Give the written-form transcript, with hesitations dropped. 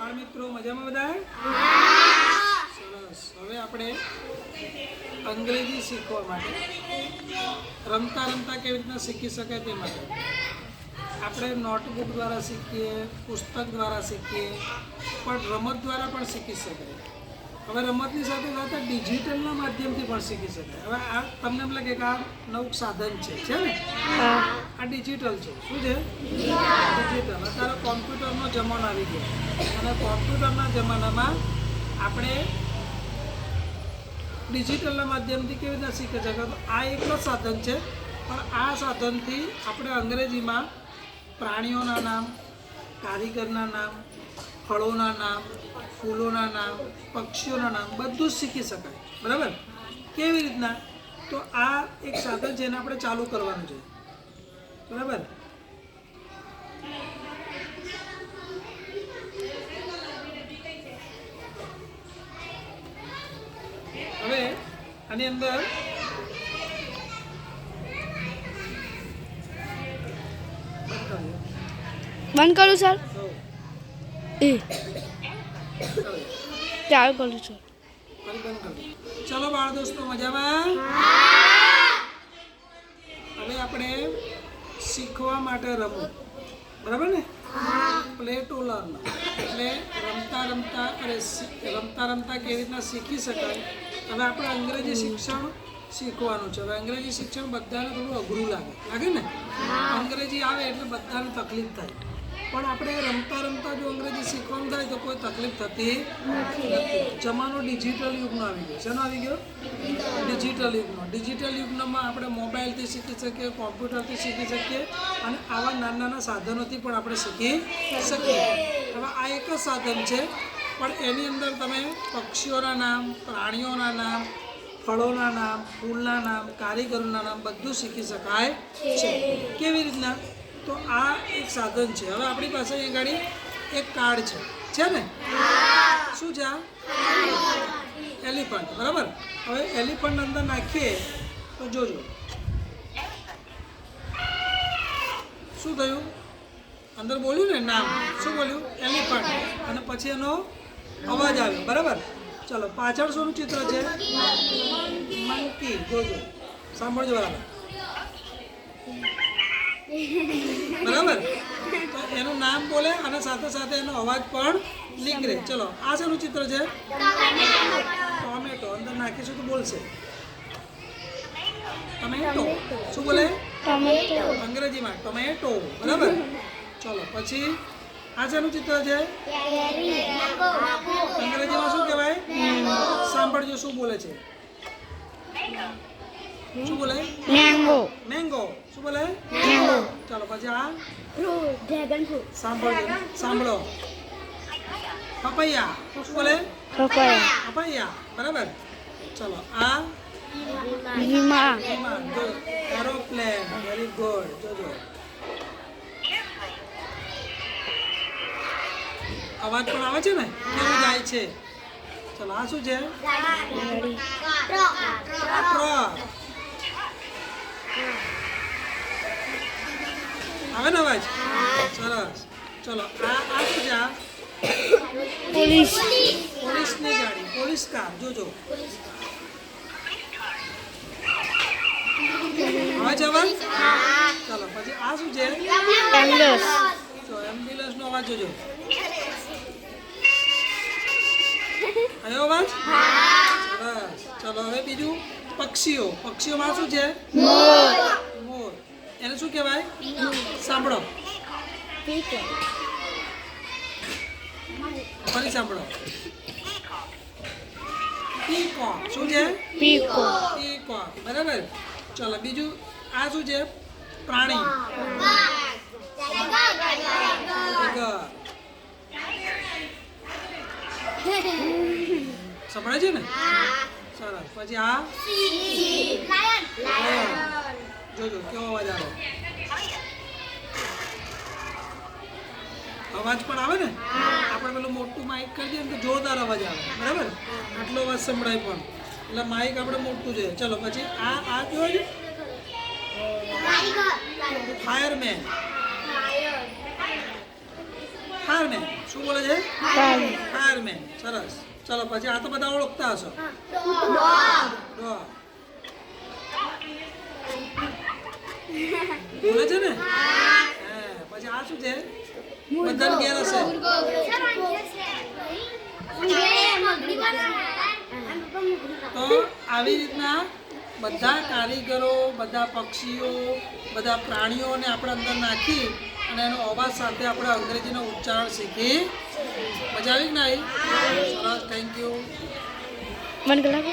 બાળ મિત્રો મજામાં બધા? સરસ. હવે આપણે અંગ્રેજી શીખવા માટે રમતા રમતા કેવી રીતના શીખી શકાય તે માટે આપણે નોટબુક દ્વારા શીખીએ, પુસ્તક દ્વારા શીખીએ, પણ રમત દ્વારા પણ શીખી શકાય. હવે રમતની સાથે સાથે ડિજિટલના માધ્યમથી પણ શીખી શકાય. હવે આ તમને એમ લાગે કે આ નવું સાધન છે ને? આ ડિજિટલ છે. શું છે? ડિજિટલ. અત્યારે કોમ્પ્યુટરનો જમાનો આવી ગયો અને કોમ્પ્યુટરના જમાનામાં આપણે ડિજિટલના માધ્યમથી કેવી રીતના શીખી શકાય? તો આ એક જ સાધન છે, પણ આ સાધનથી આપણે અંગ્રેજીમાં પ્રાણીઓના નામ, કારીગરના નામ, ફળોના નામ, ફૂલોના નામ, પક્ષીઓના નામ બધું જ શીખી શકાય. બરાબર? કેવી રીતના? તો આ એક સાધન છે, એને આપણે ચાલુ કરવાનું છે. બરાબર? હવે આની અંદર બંધ કરું સર? ચાલુ કરું છું. ચલો બાળ દોસ્તો, મજામાં? હવે આપણે શીખવા માટે રમવું. બરાબર ને? પ્લે ટુ લર્ન એટલે રમતા રમતા કેવી રીતના શીખી શકાય. હવે આપણે અંગ્રેજી શિક્ષણ શીખવાનું છે. હવે અંગ્રેજી શિક્ષણ બધાને થોડું અઘરું લાગે ને? અંગ્રેજી આવે એટલે બધાને તકલીફ થાય, પણ આપણે રમતા રમતા જો અંગ્રેજી શીખવાનું થાય તો કોઈ તકલીફ થતી નથી. જમાનો ડિજિટલ યુગનો આવી ગયો. શેનો આવી ગયો? ડિજિટલ યુગનો. ડિજિટલ યુગમાં આપણે મોબાઈલથી શીખી શકીએ, કોમ્પ્યુટરથી શીખી શકીએ અને આવા નાના નાના સાધનોથી પણ આપણે શીખી શકીએ. હવે આ એક જ સાધન છે, પણ એની અંદર તમે પક્ષીઓના નામ, પ્રાણીઓના નામ, ફળોના નામ, ફૂલના નામ, કારીગરોના નામ બધું શીખી શકાય છે. કેવી રીતના? તો આ એક સાધન છે. હવે આપણી પાસે અહીં ગાડી એક કાર્ડ છે ને? શું છે આ? એલિફન્ટ. બરાબર? હવે એલિફન્ટ અંદર નાખીએ તો જોજો શું થયું. અંદર બોલ્યું ને નામ, શું બોલ્યું? એલિફન્ટ. અને પછી એનો અવાજ આવ્યો. બરાબર? ચલો, પાછળ શું ચિત્ર છે? મંકી. જોજો, સાંભળજો. બરાબર? તો એનું નામ બોલે અને સાથે સાથે એનો અવાજ પણ નીકળે. ચલો, આ શેનું ચિત્ર છે? ટોમેટો. અંદર નાખીશું તો બોલશે ટમેટો. શું બોલે? અંગ્રેજીમાં ટમેટો. બરાબર? ચલો, પછી આ શેનું ચિત્ર છે? અંગ્રેજીમાં શું કહેવાય? સાંભળજો શું બોલે છે. શું બોલે? મેંગો. મેંગો. શું બોલે? મેંગો. ચાલો, પછી આ ડ્રેગન ફ્રૂટ. સાંભળો. પપૈયા. શું બોલે? પપૈયા. બરાબર? ચલો, આ વિમાન. એરોપ્લેન. Very good. જોજો અવાજ પણ આવે છે ને? કેવું જાય છે? ચલો, આ શું છે? ટ્રક. આવે ને અવાજ? સરસ. ચલો, આ શું છે? પોલીસની ગાડી, પોલીસ કાર. જોજો અવાજ. ચલો, પછી આ શું છે? એમ્બ્યુલન્સ નો અવાજ. જોજો આવ્યો અવાજ? સરસ. ચલો, હવે બીજું પક્ષીઓમાં શું છે? મોર. એને શું કહેવાય? સાંભળો. ફરી સાંભળો. પીકોક. શું છે? પીકોક. બરાબર? ચલો, બીજું આ શું છે? પ્રાણી. સંભળાય છે ને? સરસ. પછી આ જોજો કેવો અવાજ આવે. અવાજ પણ આવે ને? આપણે પેલું મોટું માઇક કરી દઈએ તો જોરદાર અવાજ આવે. બરાબર? આટલો અવાજ સંભળાય પણ, એટલે માઇક આપણે મોટું છે. ચલો, પછી આ જોયું? ફાયરમેન. શું બોલે છે? ફાયરમેન. ફાયરમેન. સરસ. ચલો પછી આ તો બધા ઓળખતા હશો. ડોગ. બોલે છે ને? હા. પછી આ શું છે? બધાને ઘેર હશે. તો આવી રીતના બધા કારીગરો, બધા પક્ષીઓ, બધા પ્રાણીઓને આપણે અંદર નાખી અને એનો અવાજ સાથે આપણે અંગ્રેજીનું ઉચ્ચારણ શીખી. મજા આવી કે ના આવી? સરસ. Thank you. બંધ કલાક